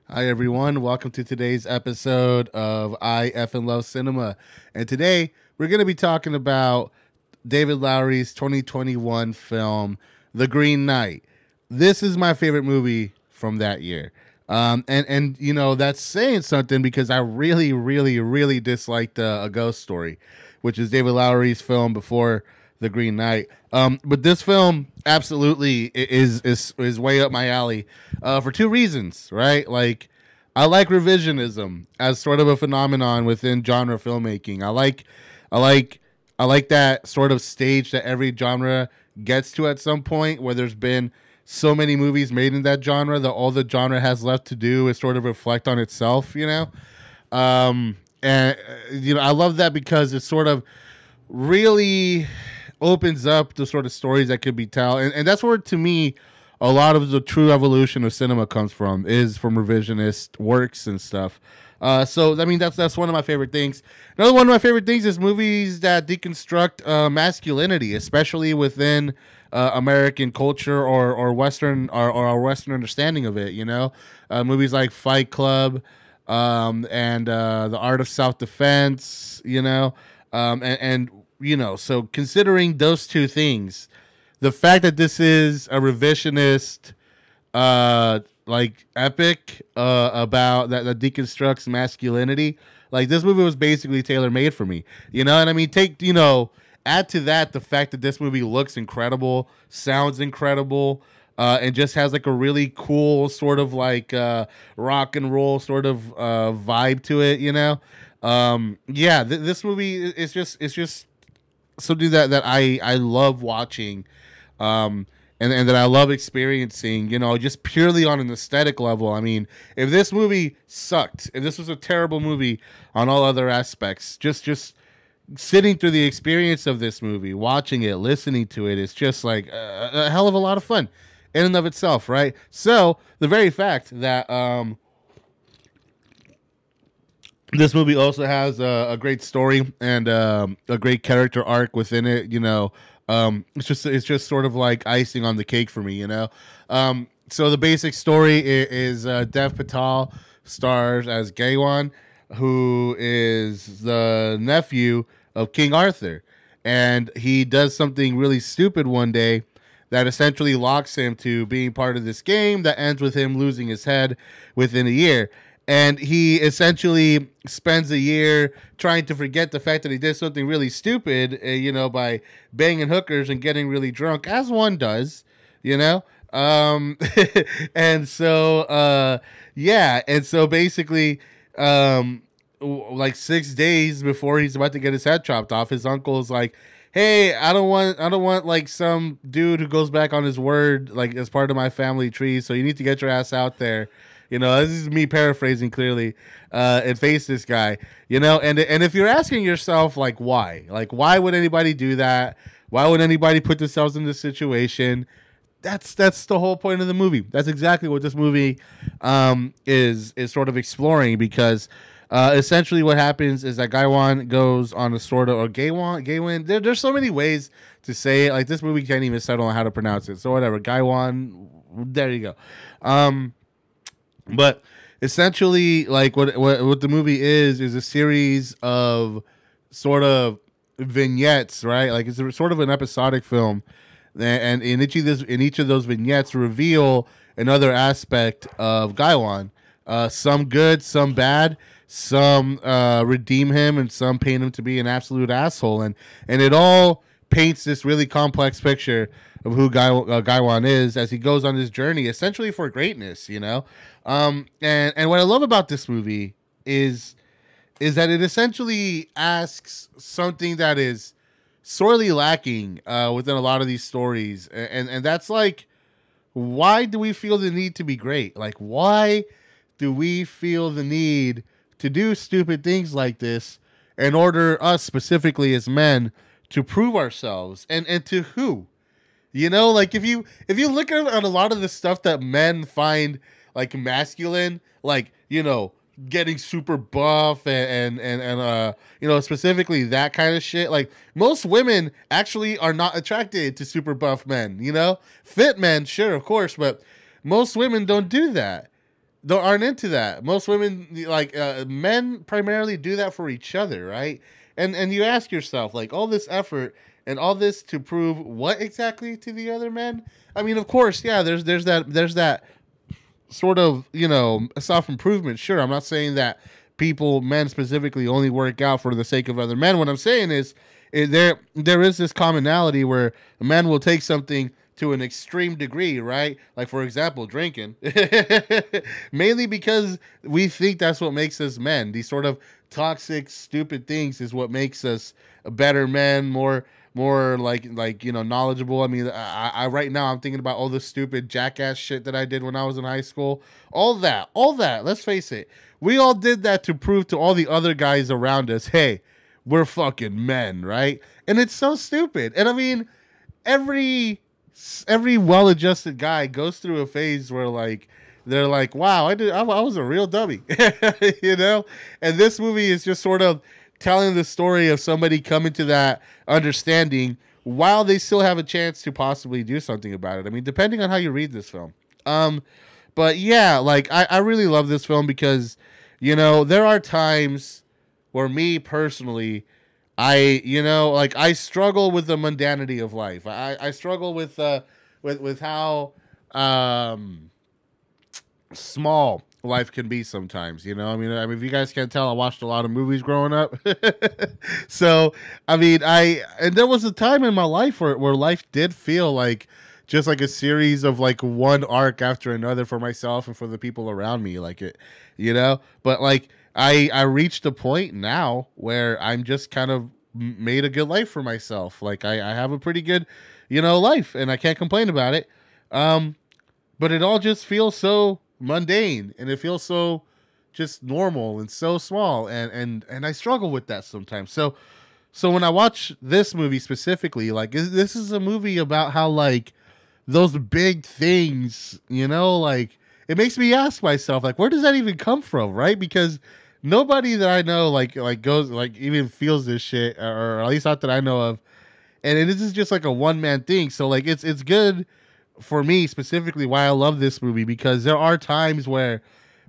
Hi, everyone. Welcome to today's episode of I F and Love Cinema. And today we're going to be talking about David Lowery's 2021 film, The Green Knight. This is my favorite movie from that year. And you know, that's saying something because I really disliked A Ghost Story, which is David Lowery's film before The Green Knight. But this film absolutely is way up my alley for two reasons, right? Like, I like revisionism as sort of a phenomenon within genre filmmaking. I like, I like that sort of stage that every genre gets to at some point, where there's been so many movies made in that genre that all the genre has left to do is sort of reflect on itself, you know. And you know, I love that because it sort of really opens up the sort of stories that could be told, and that's where, to me, a lot of the true evolution of cinema comes from, is from revisionist works and stuff. So I mean, that's one of my favorite things. Another one of my favorite things is movies that deconstruct masculinity, especially within American culture or Western or our Western understanding of it. You know, movies like Fight Club, and The Art of Self Defense. You know, and you know, so considering those two things, the fact that this is a revisionist like epic about that deconstructs masculinity, like, this movie was basically tailor made for me, you know. And I mean, add to that the fact that this movie looks incredible, sounds incredible, and just has like a really cool sort of like rock and roll sort of vibe to it, you know. Yeah, this movie is just something that I love watching, and that I love experiencing, you know, just purely on an aesthetic level. I mean, if this movie sucked, if this was a terrible movie on all other aspects, just sitting through the experience of this movie, watching it, listening to it, it's just like a hell of a lot of fun in and of itself, right? So the very fact that this movie also has a great story and a great character arc within it. You know, it's just sort of like icing on the cake for me. You know, so the basic story is Dev Patel stars as Gaywan, who is the nephew of King Arthur, and he does something really stupid one day that essentially locks him to being part of this game that ends with him losing his head within a year. And he essentially spends a year trying to forget the fact that he did something really stupid, you know, by banging hookers and getting really drunk, as one does, you know. Um, and so, yeah, and so basically, like 6 days before he's about to get his head chopped off, his uncle is like, "Hey, I don't want like some dude who goes back on his word, like, as part of my family tree. So you need to get your ass out there." You know, this is me paraphrasing clearly, and face this guy. You know, and if you're asking yourself, like, why would anybody do that? Why would anybody put themselves in this situation? That's the whole point of the movie. That's exactly what this movie is sort of exploring, because essentially what happens is that Gaiwan goes on a sort of, or Gaiwan. There's so many ways to say it. Like, this movie can't even settle on how to pronounce it. So whatever, Gaiwan. There you go. But essentially, like, what the movie is a series of sort of vignettes, right? Like, it's a, sort of an episodic film, and in each of those vignettes reveal another aspect of Gaiwan. Some good, some bad. Some redeem him, and some paint him to be an absolute asshole. And it all paints this really complex picture of who Gaiwan is as he goes on his journey, essentially for greatness, you know. And what I love about this movie is that it essentially asks something that is sorely lacking within a lot of these stories, and that's like, why do we feel the need to be great? Like, why do we feel the need to do stupid things like this in order, us specifically as men, to prove ourselves, and to who? You know, like, if you look at a lot of the stuff that men find like masculine, like, you know, getting super buff and you know, specifically that kind of shit. Like, most women actually are not attracted to super buff men, you know? Fit men, sure, of course, but most women don't do that. aren't into that. Most women, like men, primarily do that for each other, right? And you ask yourself, like, all this effort and all this to prove what exactly to the other men? I mean, of course, yeah. There's that sort of, self improvement. Sure, I'm not saying that people, men specifically, only work out for the sake of other men. What I'm saying is there is this commonality where men will take something to an extreme degree, right? Like, for example, drinking, mainly because we think that's what makes us men. These sort of toxic, stupid things is what makes us better men, more like knowledgeable. I mean, I right now I'm thinking about all the stupid jackass shit that I did when I was in high school. All that. Let's face it, we all did that to prove to all the other guys around us, hey, we're fucking men, right? And it's so stupid. And I mean, every well-adjusted guy goes through a phase where, like, they're like, wow, I was a real dummy. And this movie is just sort of telling the story of somebody coming to that understanding while they still have a chance to possibly do something about it. I mean, depending on how you read this film. But yeah, like, I really love this film because, there are times where me personally, I struggle with the mundanity of life. I struggle with how small life can be sometimes. I mean, if you guys can't tell, I watched a lot of movies growing up. So, I mean, and there was a time in my life where life did feel like just like a series of like one arc after another for myself and for the people around me, like it, but like, I reached a point now where I'm just kind of made a good life for myself. Like, I have a pretty good, life, and I can't complain about it. But it all just feels so mundane, and it feels so just normal and so small, and I struggle with that sometimes. So when I watch this movie specifically, like, this is a movie about how, like, those big things, like, it makes me ask myself, like, where does that even come from, right? Because nobody that I know like goes, like, even feels this shit, or at least not that I know of. And this is just like a one man thing. So, like, it's good for me specifically why I love this movie, because there are times where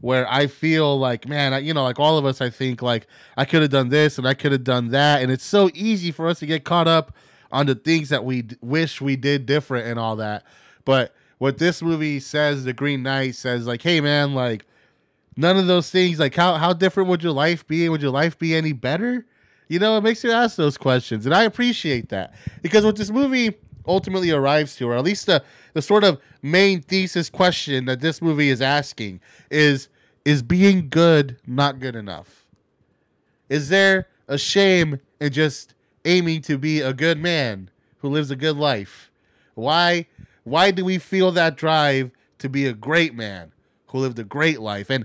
I feel like, man, like all of us, I think, like, I could have done this and I could have done that, and it's so easy for us to get caught up on the things that we wish we did different and all that. But what this movie says, The Green Knight says, like, hey man, like, none of those things, like, how different would your life be? Would your life be any better? It makes you ask those questions. And I appreciate that. Because what this movie ultimately arrives to, or at least the sort of main thesis question that this movie is asking, is being good not good enough? Is there a shame in just aiming to be a good man who lives a good life? Why do we feel that drive to be a great man who lived a great life? And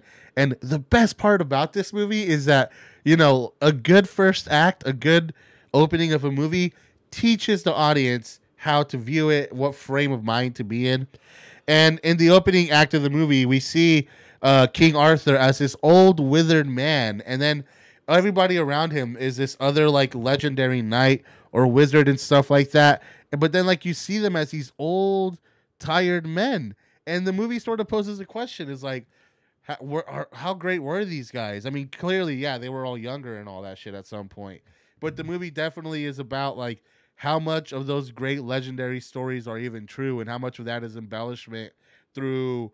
the best part about this movie is that, a good first act, a good opening of a movie teaches the audience how to view it, what frame of mind to be in. And in the opening act of the movie, we see King Arthur as this old withered man, and then everybody around him is this other, like, legendary knight or wizard and stuff like that. But then, like, you see them as these old, tired men, and the movie sort of poses a question: is like, how great were these guys? I mean, clearly, yeah, they were all younger and all that shit at some point. But the movie definitely is about, like, how much of those great legendary stories are even true, and how much of that is embellishment through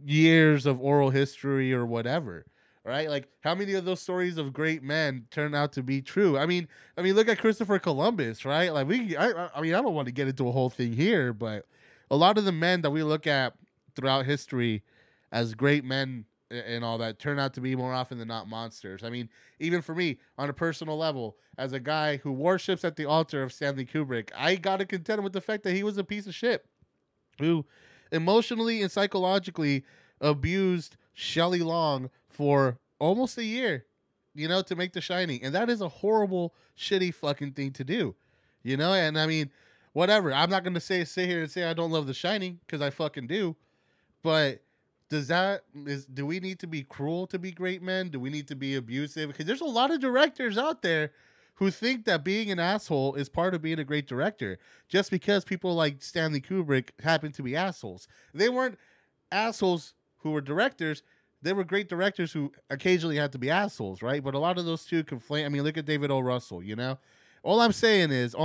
years of oral history or whatever. Right? Like, how many of those stories of great men turn out to be true? I mean, look at Christopher Columbus, right? Like, I mean, I don't want to get into a whole thing here, but a lot of the men that we look at throughout history as great men and all that turn out to be more often than not monsters. I mean, even for me, on a personal level, as a guy who worships at the altar of Stanley Kubrick, I got to contend with the fact that he was a piece of shit who emotionally and psychologically abused Shelley Long for almost a year, to make The Shining. And that is a horrible, shitty fucking thing to do, And I mean, whatever. I'm not going to sit here and say I don't love The Shining, because I fucking do. But do we need to be cruel to be great men? Do we need to be abusive? Because there's a lot of directors out there who think that being an asshole is part of being a great director, just because people like Stanley Kubrick happen to be assholes. They weren't assholes who were directors. they were great directors who occasionally had to be assholes, right? But a lot of those two conflate. I mean, look at David O. Russell. You know, all I'm saying is,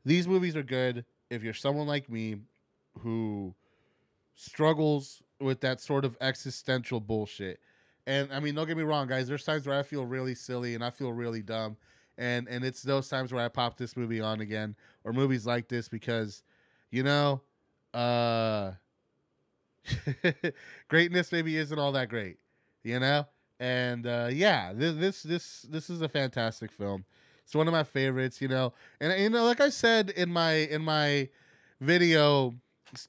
these movies are good if you're someone like me who struggles with that sort of existential bullshit. And I mean, don't get me wrong, guys. There's times where I feel really silly and I feel really dumb, and it's those times where I pop this movie on again or movies like this because, you know, uh, greatness maybe isn't all that great, you know. And yeah, this is a fantastic film. It's one of my favorites, you know. And you know, like I said in my video,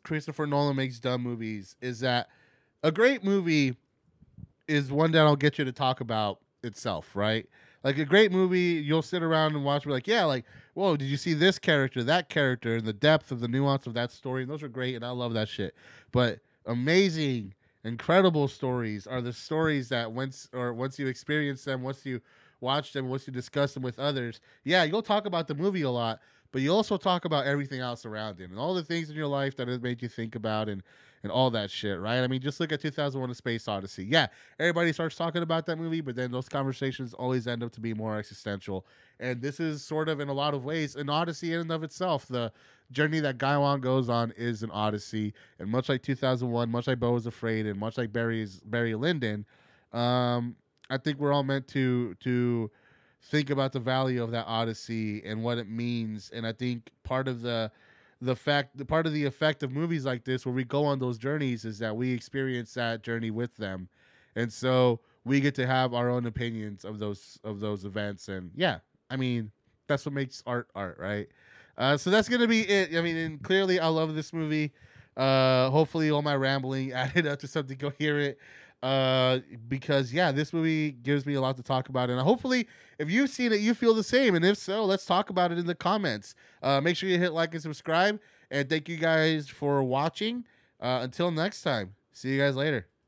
Christopher Nolan makes dumb movies. Is that a great movie? Is one that'll get you to talk about itself, right? Like a great movie, you'll sit around and watch. Be like, yeah, like, whoa, did you see this character, that character, and the depth of the nuance of that story? And those are great, and I love that shit. But amazing, incredible stories are the stories that once you experience them, once you watch them, once you discuss them with others, yeah, you'll talk about the movie a lot, but you also talk about everything else around it and all the things in your life that it made you think about and all that shit, right? I mean, just look at 2001: A Space Odyssey. Yeah, everybody starts talking about that movie, but then those conversations always end up to be more existential. And this is sort of, in a lot of ways, an odyssey in and of itself. The journey that Gaiwan goes on is an odyssey, and much like 2001, much like Beau Was Afraid, and much like Barry Lyndon, I think we're all meant to think about the value of that odyssey and what it means. And I think part of the effect of movies like this where we go on those journeys is that we experience that journey with them, and so we get to have our own opinions of those events. And yeah, I mean, that's what makes art, right? So that's gonna be it. I mean, and clearly I love this movie. Hopefully all my rambling added up to something coherent, because yeah, this movie gives me a lot to talk about, and hopefully if you've seen it you feel the same, and if so, let's talk about it in the comments. Make sure you hit like and subscribe, and thank you guys for watching. Until next time, see you guys later.